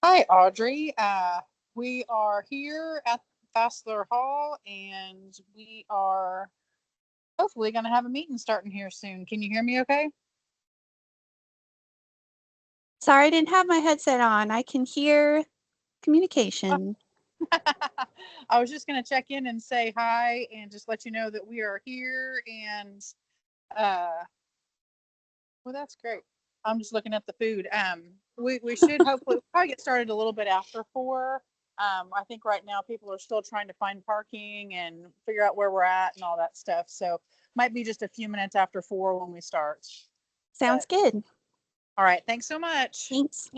Hi, Audrey. We are here at Fassler Hall and we are hopefully going to have a meeting starting here soon. Can you hear me okay? Sorry, I didn't have my headset on. I can hear Oh, communication. I was just going to check in and say hi and just let you know that we are here and uh well that's great. I'm just looking at the food. We should hopefully probably get started a little bit after 4. I think right now people are still trying to find parking and figure out where we're at and all that stuff. So might be just a few minutes after 4 when we start. Sounds But good. all right, thanks so much. Thanks.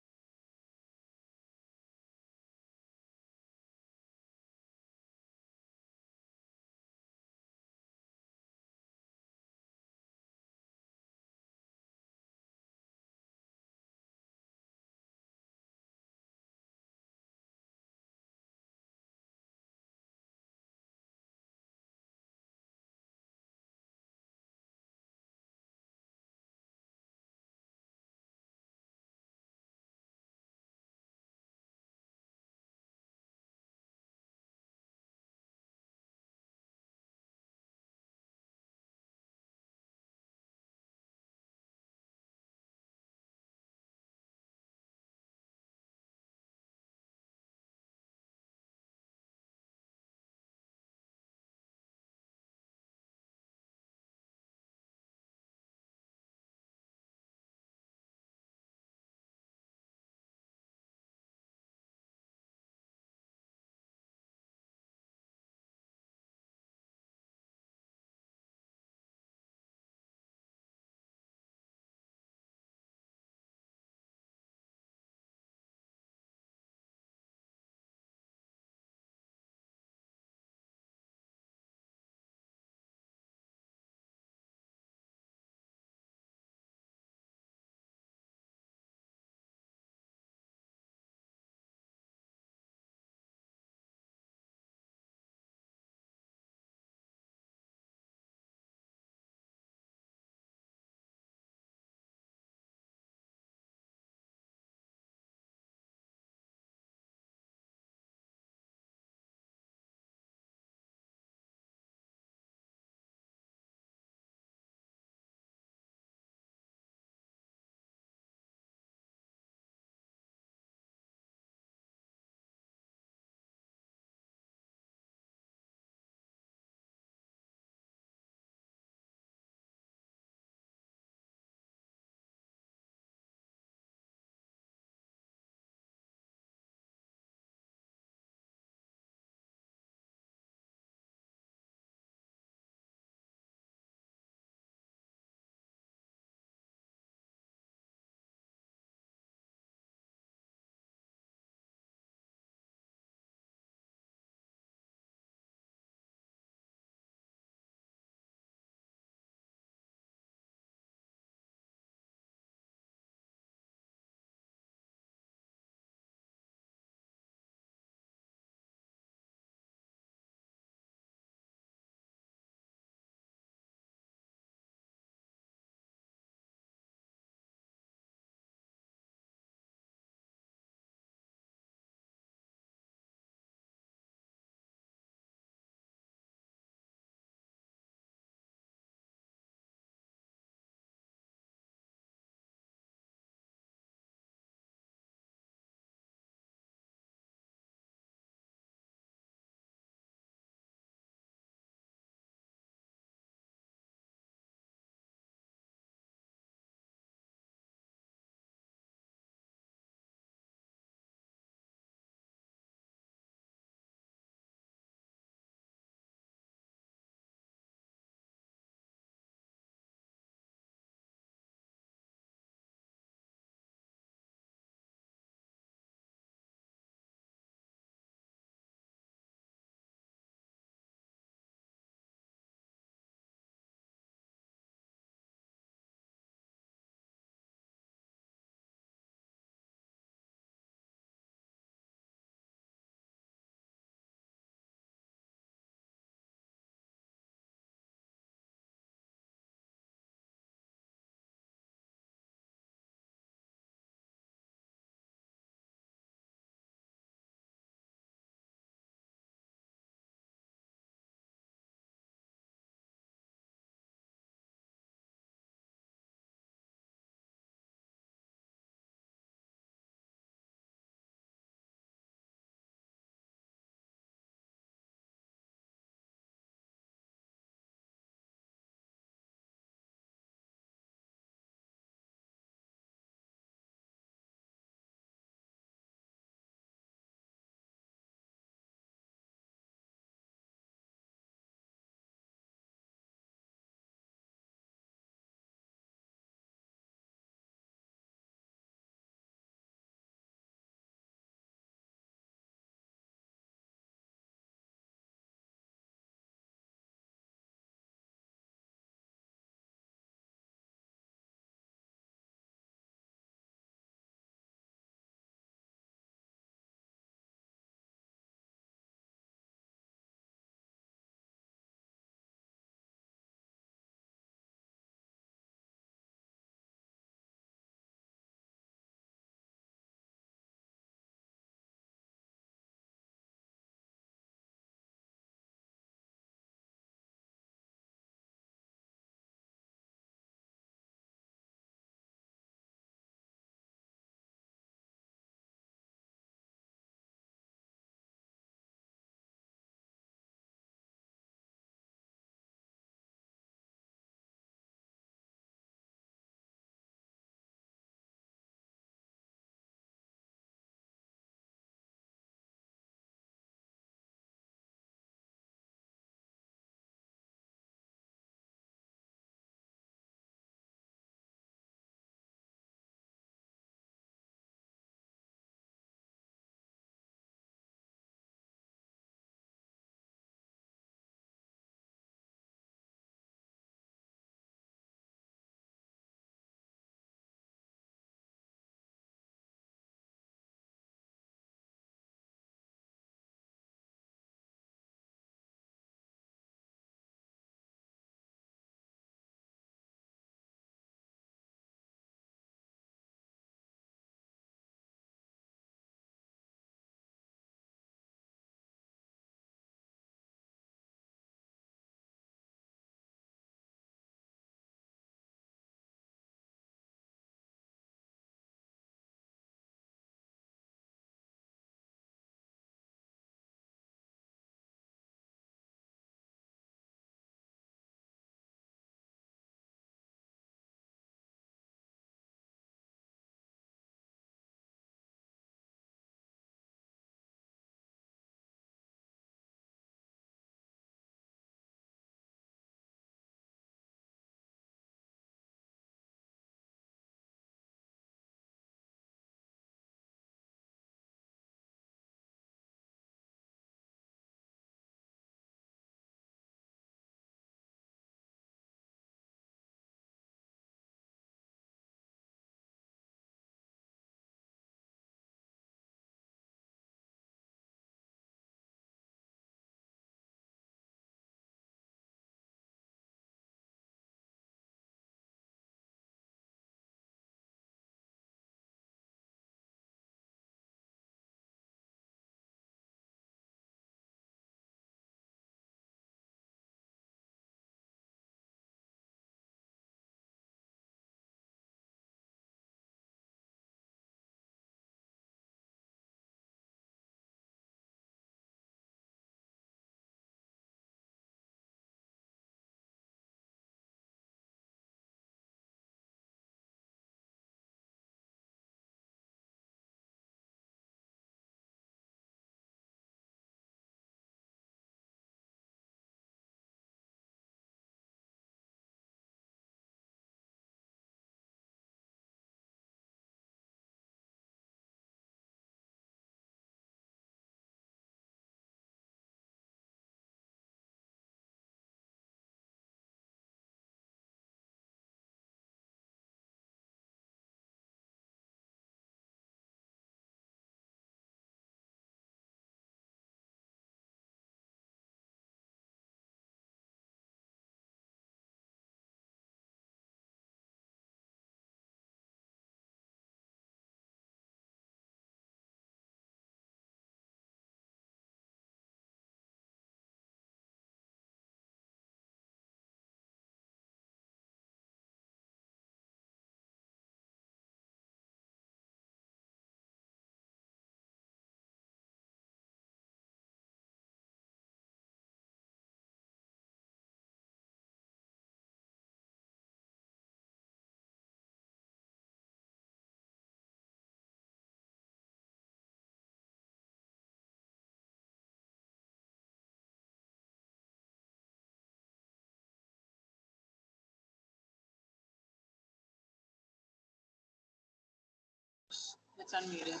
It's unmuted.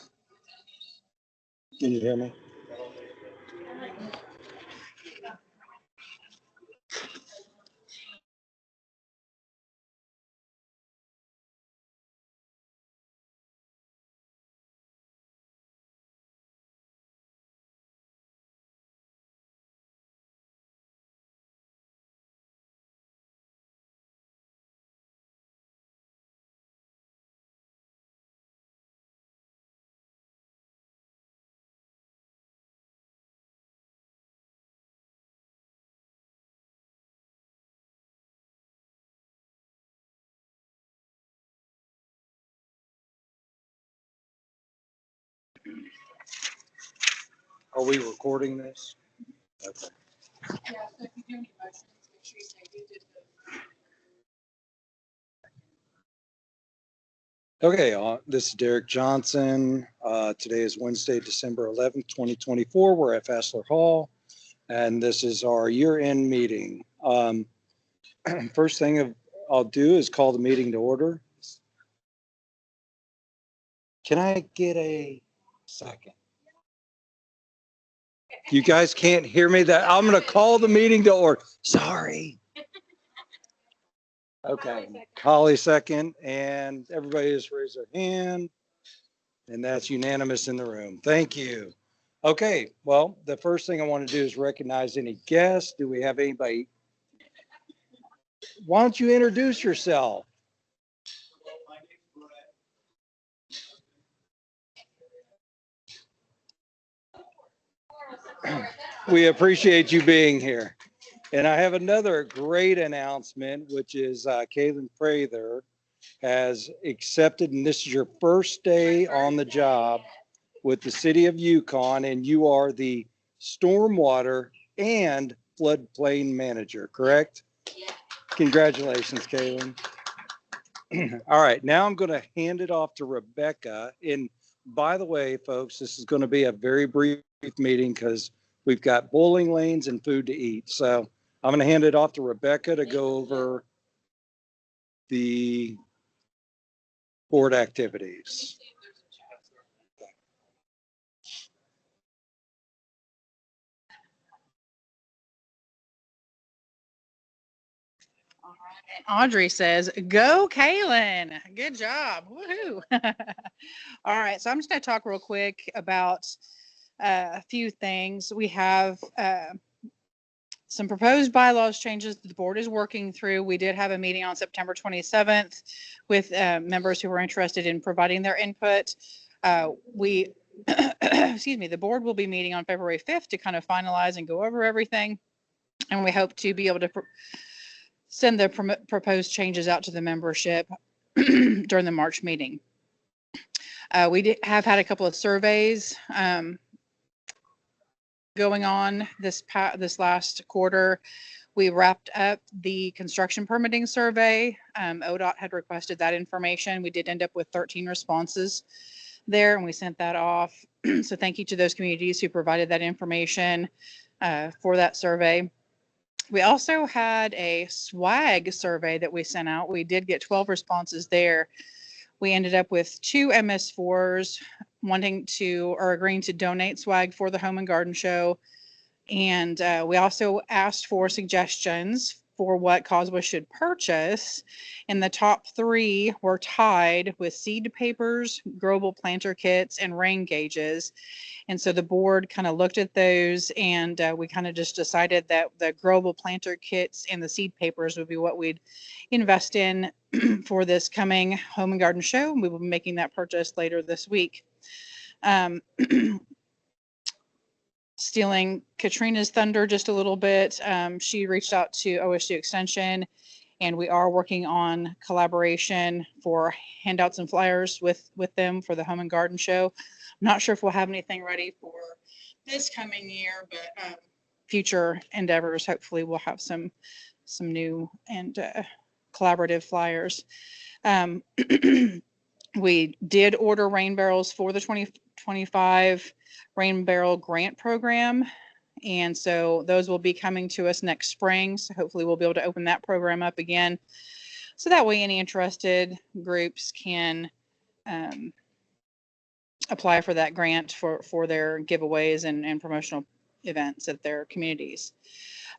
Can you hear me? Are we recording this? Okay. Yeah, so if you do any motions, make sure you say who did This is Derek Johnson. Today is Wednesday, December 11th, 2024. We're at Fassler Hall, and this is our year-end meeting. First thing I'll do is call the meeting to order. Can I get a second? You guys can't hear me. That I'm going to call the meeting to order. Sorry. Okay, Holly second, and everybody just raise their hand, and that's unanimous in the room. Thank you. Okay, well, the first thing I want to do is recognize any guests. Do we have anybody? Why don't you introduce yourself? We appreciate you being here. And I have another great announcement, which is Kaylin Prather has accepted, and this is your first day on the job with the city of Yukon, and you are the stormwater and floodplain manager, correct? Yeah. Congratulations, Kaylin. All right, now I'm going to hand it off to Rebecca. And by the way, folks, this is going to be a very brief meeting because we've got bowling lanes and food to eat. So I'm going to hand it off to Rebecca to go over the board activities. And Audrey says, "Go, Kaylin! Good job! Woohoo!" All right, so I'm just going to talk real quick about a few things. We have some proposed bylaws changes that the board is working through. We did have a meeting on September 27th with members who were interested in providing their input. Excuse me, the board will be meeting on February 5th to kind of finalize and go over everything. And we hope to be able to send the proposed changes out to the membership during the March meeting. We have had a couple of surveys going on this last quarter. We wrapped up the construction permitting survey. ODOT had requested that information. We did end up with 13 responses there, and we sent that off. So thank you to those communities who provided that information for that survey. We also had a swag survey that we sent out. We did get 12 responses there. We ended up with 2 MS4s wanting to or agreeing to donate swag for the Home and Garden Show. And we also asked for suggestions for what COSWA should purchase. And the top 3 were tied with seed papers, growable planter kits, and rain gauges. And so the board kind of looked at those, and we kind of just decided that the growable planter kits and the seed papers would be what we'd invest in for this coming Home and Garden Show. We will be making that purchase later this week. Stealing Katrina's thunder just a little bit. She reached out to OSU Extension, and we are working on collaboration for handouts and flyers with them for the Home and Garden Show. I'm not sure if we'll have anything ready for this coming year, but future endeavors, hopefully we'll have some new and collaborative flyers. We did order rain barrels for the 2025 Rain Barrel Grant Program. And so those will be coming to us next spring. So hopefully we'll be able to open that program up again. So that way any interested groups can apply for that grant for their giveaways and promotional events at their communities.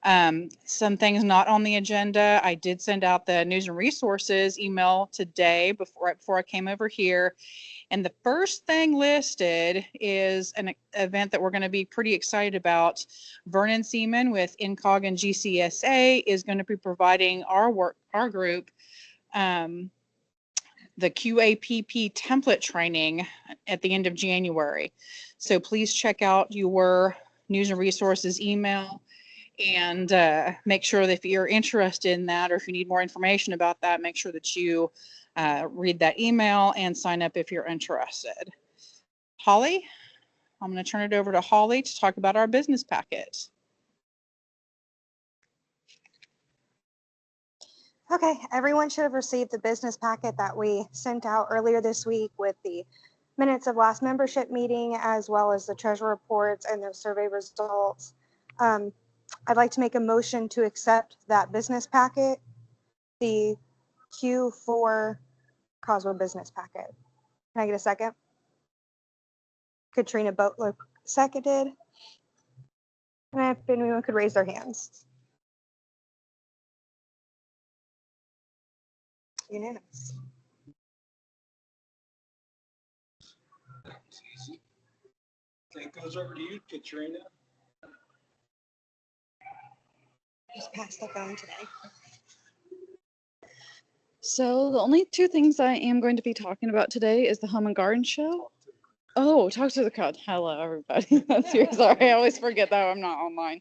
Some things not on the agenda. I did send out the news and resources email today right before I came over here. And the first thing listed is an event that we're going to be pretty excited about. Vernon Seaman with INCOG and GCSA is going to be providing our group, the QAPP template training at the end of January. So please check out your news and resources email and make sure that if you're interested in that, or if you need more information about that, make sure that you read that email and sign up if you're interested. Holly, I'm going to turn it over to Holly to talk about our business packet. Okay, everyone should have received the business packet that we sent out earlier this week with the minutes of last membership meeting, as well as the treasurer reports and the survey results. I'd like to make a motion to accept that business packet, the Q4 COSWA business packet. Can I get a second? Katrina Boatlook seconded. And if anyone could raise their hands. Unanimous. Easy. I think goes over to you, Katrina. Just pass the phone today. So the only two things I am going to be talking about today is the Home and Garden Show. Oh, talk to the crowd. Hello, everybody. That's here. Sorry, I always forget that I'm not online.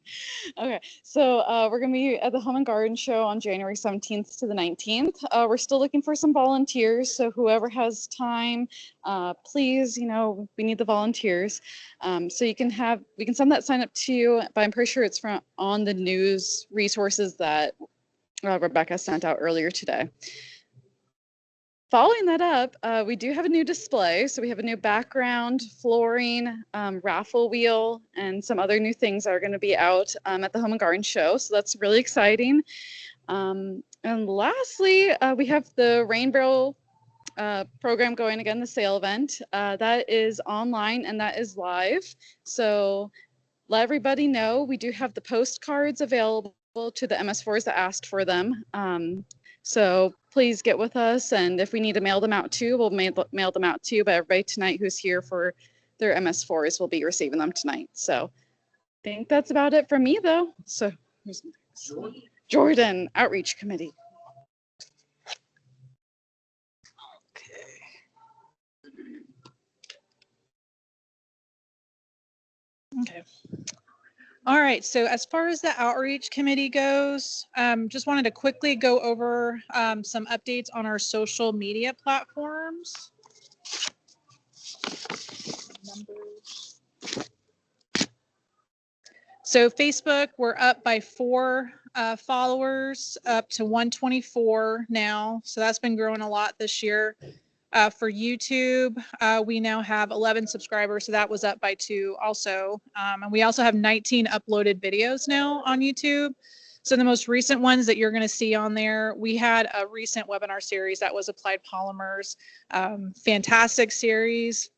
Okay, so we're going to be at the Home and Garden Show on January 17th to the 19th. We're still looking for some volunteers, so whoever has time, please, we need the volunteers. So we can send that sign up to you, but I'm pretty sure it's on the news resources that Rebecca sent out earlier today. Following that up, we do have a new display. So we have a new background, flooring, raffle wheel, and some other new things that are going to be out at the Home and Garden Show. So that's really exciting. And lastly, we have the Rainbow program going again, the sale event. That is online and that is live. So let everybody know we do have the postcards available to the MS4s that asked for them. So please get with us, and if we need to mail them out too, we'll mail them out too. But everybody tonight who's here for their MS4s will be receiving them tonight. So I think that's about it from me, though. So who's next? Jordan, Outreach Committee. Okay. All right, so as far as the outreach committee goes, just wanted to quickly go over some updates on our social media platforms. So Facebook, we're up by 4 followers, up to 124 now. So that's been growing a lot this year. For YouTube, we now have 11 subscribers, so that was up by 2 also. And we also have 19 uploaded videos now on YouTube. So the most recent ones that you're going to see on there, we had a recent webinar series that was Applied Polymers. Fantastic series.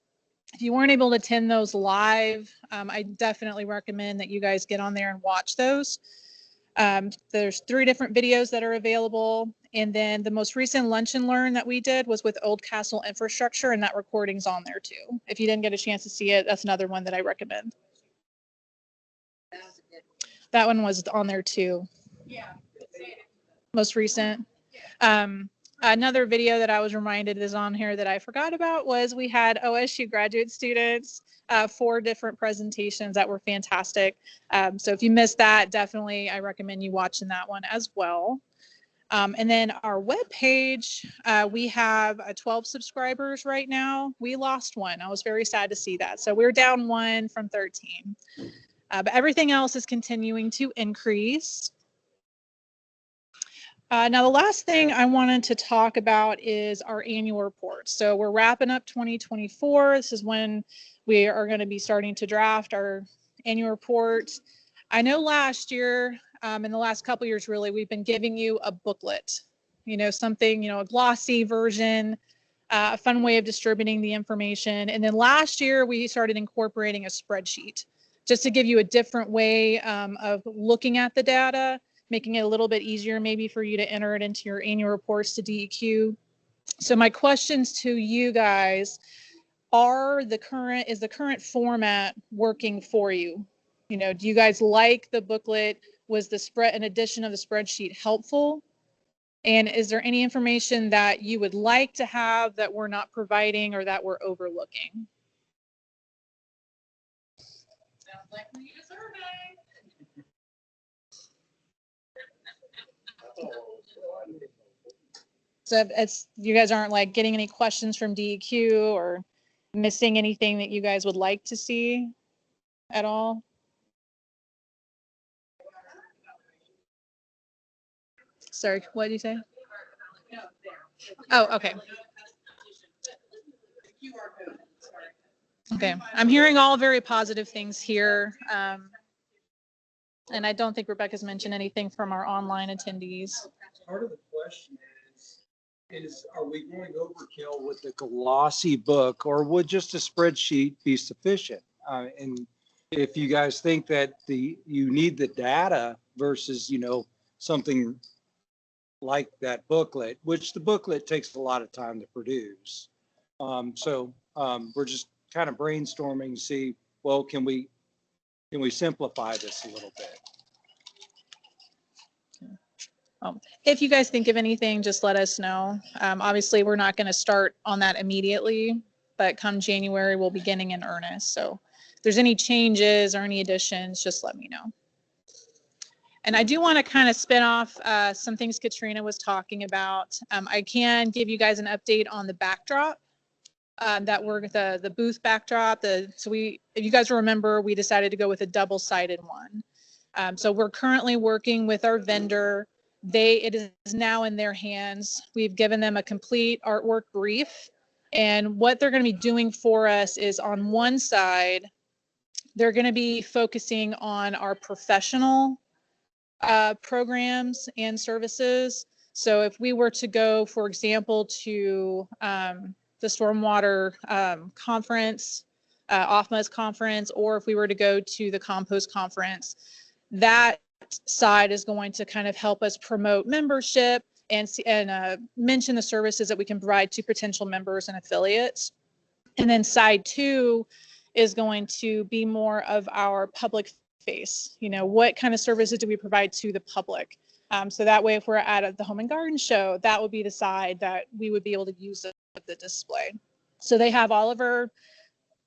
If you weren't able to attend those live, I definitely recommend that you guys get on there and watch those. There's 3 different videos that are available. And then the most recent Lunch and Learn that we did was with Old Castle Infrastructure, and that recording's on there too. If you didn't get a chance to see it, that's another one that I recommend. That one was on there too. Yeah. Most recent. Another video that I was reminded is on here that I forgot about was we had OSU graduate students, 4 different presentations that were fantastic. So if you missed that, definitely I recommend you watching that one as well. And then our webpage, we have 12 subscribers right now. We lost 1. I was very sad to see that. So we're down 1 from 13. But everything else is continuing to increase. Now, the last thing I wanted to talk about is our annual report. So we're wrapping up 2024. This is when we are going to be starting to draft our annual report. I know last year, in the last couple of years, really, we've been giving you a booklet, something, a glossy version a fun way of distributing the information. And then last year we started incorporating a spreadsheet just to give you a different way of looking at the data, making it a little bit easier maybe for you to enter it into your annual reports to DEQ. So my questions to you guys is the current format working for you? You know, do you guys like the booklet? Was the an addition of the spreadsheet helpful? And is there any information that you would like to have that we're not providing or that we're overlooking? Sounds like we need a survey. So it's, you guys aren't like getting any questions from DEQ or missing anything that you guys would like to see at all? Sorry, what did you say? Oh, okay. Okay, I'm hearing all very positive things here. And I don't think Rebecca's mentioned anything from our online attendees. Part of the question is are we going overkill with the glossy book, or would just a spreadsheet be sufficient? And if you guys think that you need the data versus, you know, something like that booklet, which the booklet takes a lot of time to produce. So we're just kind of brainstorming, see, well, can we simplify this a little bit? If you guys think of anything, just let us know. Obviously, we're not going to start on that immediately, but come January, we'll be beginning in earnest. So if there's any changes or any additions, just let me know. And I do want to kind of spin off some things Katrina was talking about. I can give you guys an update on the backdrop that we're the booth backdrop. If you guys remember, we decided to go with a double-sided one. So we're currently working with our vendor. It is now in their hands. We've given them a complete artwork brief. And what they're going to be doing for us is on one side, they're going to be focusing on our professional programs and services. So if we were to go, for example, to the Stormwater conference, OFMA's conference, or if we were to go to the compost conference, that side is going to kind of help us promote membership and mention the services that we can provide to potential members and affiliates. And then side two is going to be more of our public face. You know, what kind of services do we provide to the public? So that way, if we're at the Home and Garden Show, that would be the side that we would be able to use the display. So they have all of our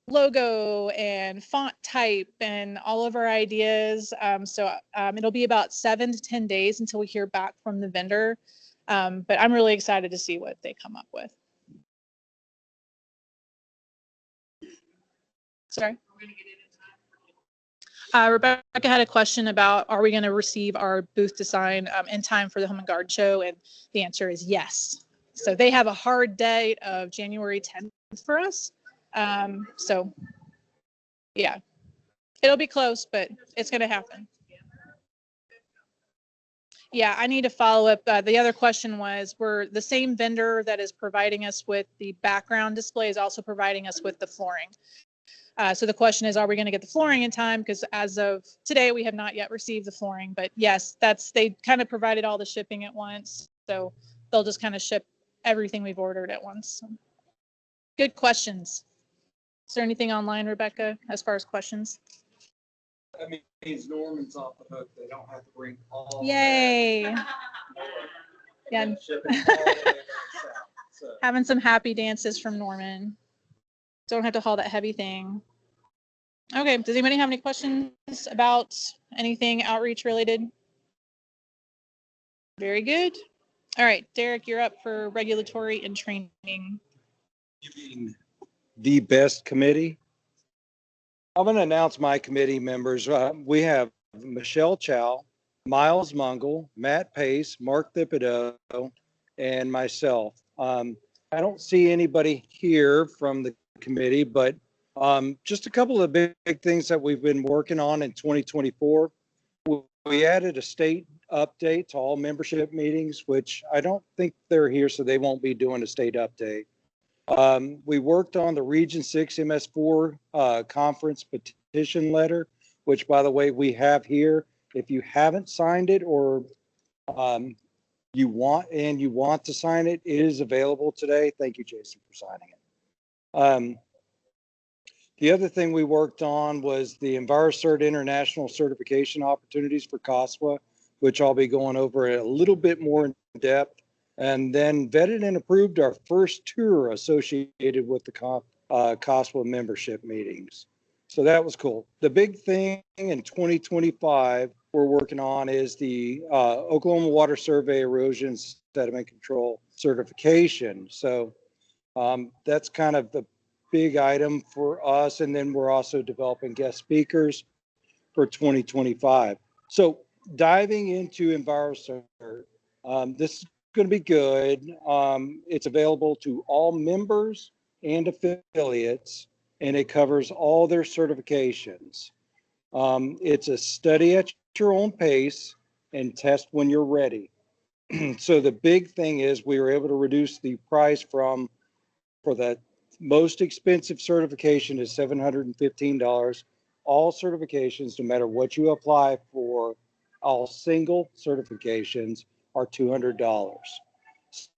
logo and font type and all of our ideas. It'll be about 7 to 10 days until we hear back from the vendor. But I'm really excited to see what they come up with. Sorry. Rebecca had a question about, are we going to receive our booth design in time for the Home and Garden Show? And the answer is yes. So they have a hard date of January 10th for us. So yeah, it'll be close, but it's going to happen. Yeah, I need to follow up. The other question was, we're the same vendor that is providing us with the background display is also providing us with the flooring. So the question is, are we going to get the flooring in time? Because as of today, we have not yet received the flooring. But yes, they kind of provided all the shipping at once. So they'll just kind of ship everything we've ordered at once. Good questions. Is there anything online, Rebecca, as far as questions? That means Norman's off the hook. They don't have to bring all. Yay. Yeah. Having some happy dances from Norman. Don't have to haul that heavy thing. Okay, does anybody have any questions about anything outreach related? Very good. All right, Derek, you're up for regulatory and training. You mean the best committee? I'm going to announce my committee members. We have Michelle Chow, Miles Mungle, Matt Pace, Mark Thibodeau, and myself. I don't see anybody here from the committee, but just a couple of big things that we've been working on in 2024. We added a state update to all membership meetings, which I don't think they're here, so they won't be doing a state update. We worked on the Region 6 MS4 conference petition letter, which, by the way, we have here. If you haven't signed it, or you want to sign it, it is available today. Thank you, Jason, for signing it. The other thing we worked on was the EnviroCert International Certification Opportunities for COSWA, which I'll be going over a little bit more in depth, and then vetted and approved our first tour associated with the COSWA membership meetings. So that was cool. The big thing in 2025 we're working on is the Oklahoma Water Survey Erosion Sediment Control Certification. So that's kind of the big item for us. And then we're also developing guest speakers for 2025. So diving into EnviroCert, this is going to be good. It's available to all members and affiliates, and it covers all their certifications. It's a study at your own pace and test when you're ready. So the big thing is we were able to reduce the price for the most expensive certification is $715. All certifications, no matter what you apply for, all single certifications are $200.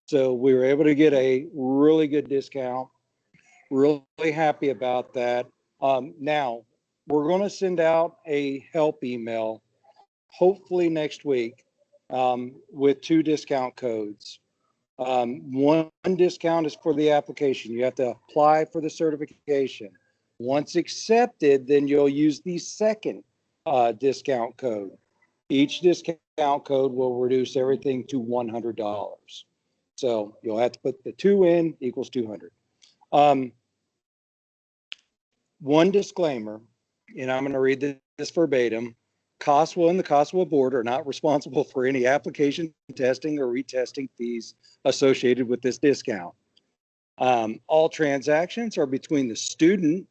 So we were able to get a really good discount. Really happy about that. Now, we're going to send out a help email, hopefully next week, with 2 discount codes. One discount is for the application. You have to apply for the certification. Once accepted, then you'll use the second discount code. Each discount code will reduce everything to $100. So you'll have to put the 2 in equals 200. One disclaimer, and I'm going to read this verbatim. COSWA and the COSWA board are not responsible for any application testing or retesting fees associated with this discount. All transactions are between the student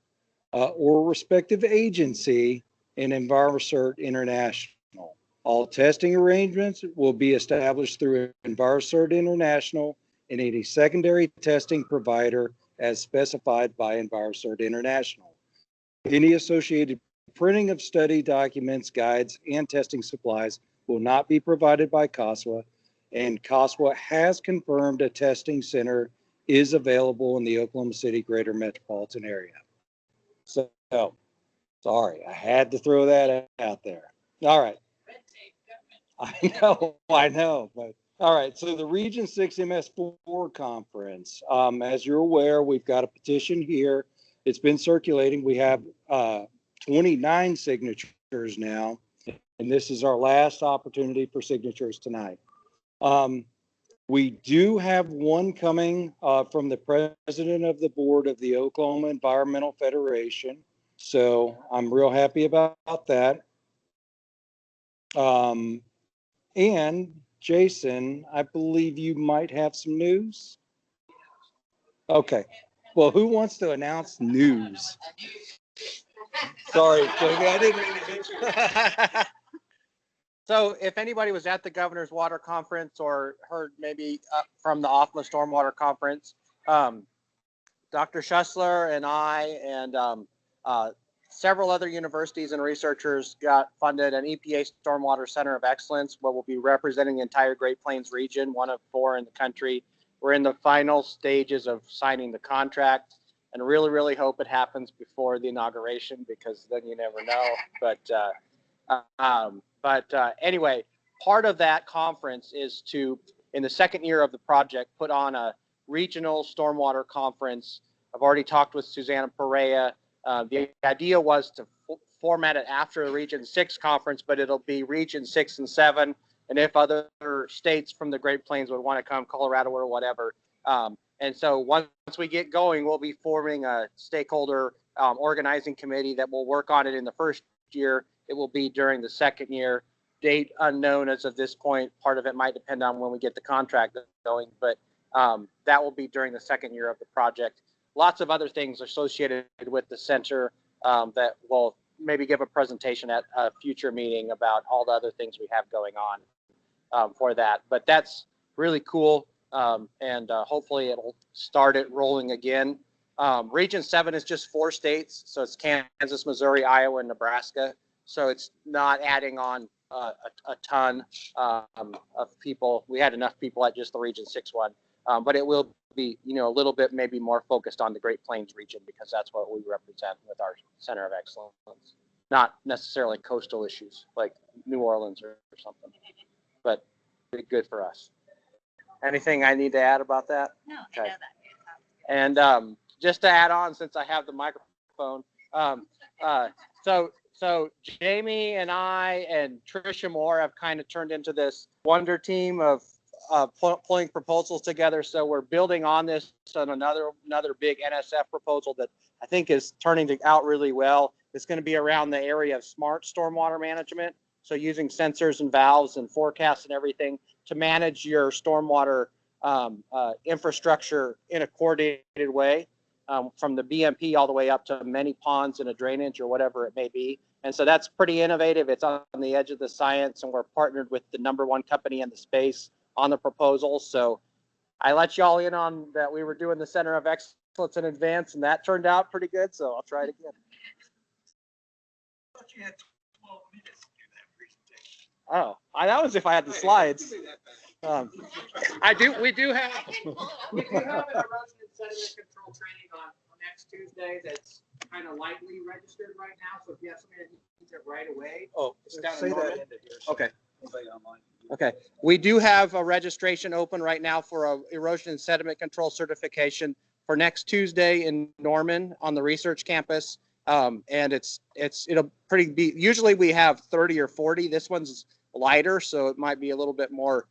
or respective agency and EnviroCert International. All testing arrangements will be established through EnviroCert International and any secondary testing provider as specified by EnviroCert International. Any associated printing of study documents, guides, and testing supplies will not be provided by COSWA, and COSWA has confirmed a testing center is available in the Oklahoma City greater metropolitan area. So, sorry, I had to throw that out there. All right. I know, but all right. So the Region 6 MS4 conference, as you're aware, we've got a petition here. It's been circulating. We have 29 signatures now, and this is our last opportunity for signatures tonight. We do have one coming from the president of the board of the Oklahoma Environmental Federation, so I'm real happy about that. And Jason, I believe you might have some news. Okay. Well, who wants to announce news? Sorry, I didn't. So if anybody was at the Governor's Water Conference or heard maybe from the OFMA Stormwater Conference, Dr. Schussler and I and several other universities and researchers got funded an EPA Stormwater Center of Excellence, where we'll be representing the entire Great Plains region, one of 4 in the country. We're in the final stages of signing the contract, and really hope it happens before the inauguration, because then you never know. But anyway, part of that conference is to, in the second year of the project, put on a regional stormwater conference. I've already talked with Susanna Perea. The idea was to format it after the Region 6 conference, but it'll be Region 6 and 7. And if other states from the Great Plains would want to come, Colorado or whatever. And so once we get going, we'll be forming a stakeholder organizing committee that will work on it in the first year. It will be during the second year. Date unknown as of this point. Part of it might depend on when we get the contract going, but that will be during the second year of the project. Lots of other things associated with the center that will maybe give a presentation at a future meeting about all the other things we have going on for that. But that's really cool. and hopefully it'll start it rolling again. Region 7 is just 4 states, so it's Kansas, Missouri, Iowa, and Nebraska. So it's not adding on a ton of people. We had enough people at just the Region 6 one, but it will be, a little bit maybe more focused on the Great Plains region because that's what we represent with our Center of Excellence. Not necessarily coastal issues like New Orleans or something, but pretty good for us. Anything I need to add about that? No, okay. I know that. And just to add on, since I have the microphone, so Jamie and I and Tricia Moore have kind of turned into this wonder team of pulling proposals together. So we're building on this on another big NSF proposal that I think is turning out really well. It's going to be around the area of smart stormwater management. So using sensors and valves and forecasts and everything to manage your stormwater infrastructure in a coordinated way, from the BMP all the way up to many ponds and a drainage or whatever it may be. And so that's pretty innovative. It's on the edge of the science, and we're partnered with the #1 company in the space on the proposal. So I let y'all in on that. We were doing the Center of Excellence in advance, and that turned out pretty good. So I'll try it again. I thought you had 12 minutes to do that presentation. Oh, that was if I had the slides. We do have an erosion and sediment control training on next Tuesday that's kind of lightly registered right now. So if you have somebody that needs it right away, it's down in Norman. Okay. Okay. We do have a registration open right now for a erosion and sediment control certification for next Tuesday in Norman on the research campus. And it'll pretty be, usually we have 30 or 40. This one's lighter, so it might be a little bit more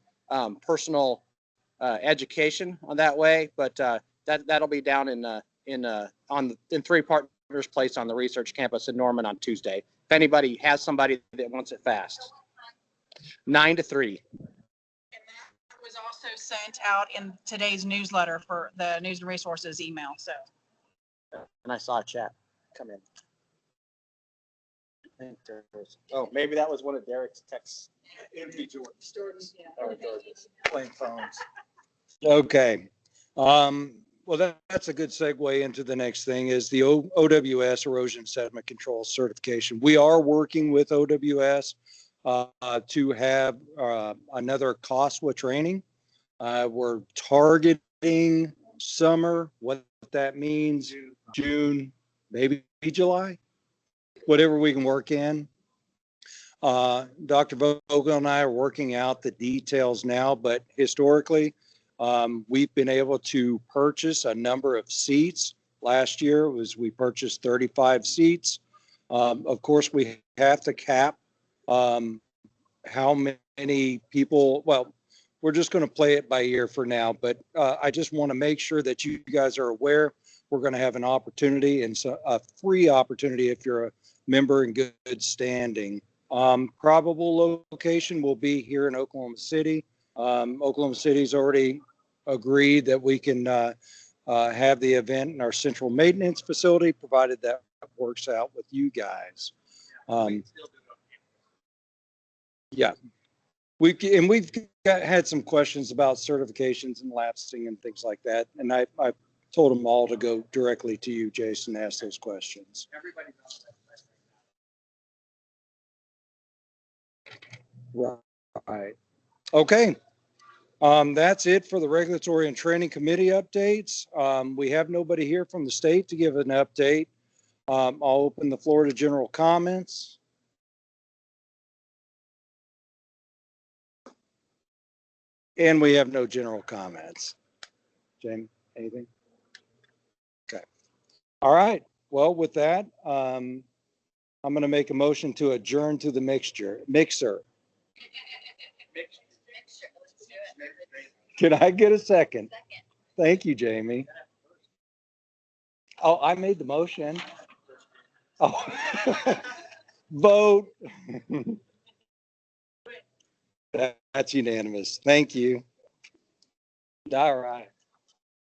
personal education on that way, but that'll be down in 3 Partners Place on the research campus in Norman on Tuesday. If anybody has somebody that wants it fast, 9 to 3. And that was also sent out in today's newsletter for the News and Resources email. So, And I saw a chat come in. I think there was, maybe that was one of Derek's texts. Playing phones. Okay. Well, that's a good segue into the next thing is the OWS erosion sediment control certification. We are working with OWS to have another COSWA training. We're targeting summer. What that means, June, maybe July, whatever we can work in. Dr. Vogel and I are working out the details now, but historically, we've been able to purchase a number of seats. Last year we purchased 35 seats. Of course, we have to cap how many people. Well, we're just going to play it by ear for now, but I just want to make sure that you guys are aware we're going to have an opportunity, and so a free opportunity if you're a member in good standing. Probable location will be here in Oklahoma City. Oklahoma City's already agreed that we can have the event in our central maintenance facility, provided that works out with you guys. Yeah, we've had some questions about certifications and lapsing and things like that, and I told them all to go directly to you, Jason, and ask those questions. Everybody knows that. Right. Okay. That's it for the regulatory and training committee updates. We have nobody here from the state to give an update. I'll open the floor to general comments. And we have no general comments. Jamie, anything? Okay. All right. Well, with that, I'm going to make a motion to adjourn to the mixer. Can I get a second? Thank you, Jamie. Oh, I made the motion. Oh, vote. That's unanimous. Thank you. All right.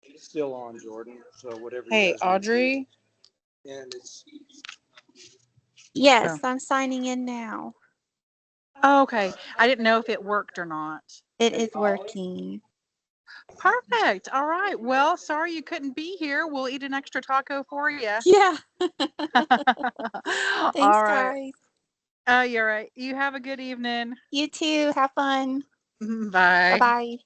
It's still on, Jordan. So whatever. hey, Audrey. And it's. Yes, I'm signing in now. Oh, okay. I didn't know if it worked or not. It is working. Perfect. All right. Well, sorry you couldn't be here. We'll eat an extra taco for you. Yeah. All Thanks, right. guys. You're right. You have a good evening. You too. Have fun. Bye. Bye-bye.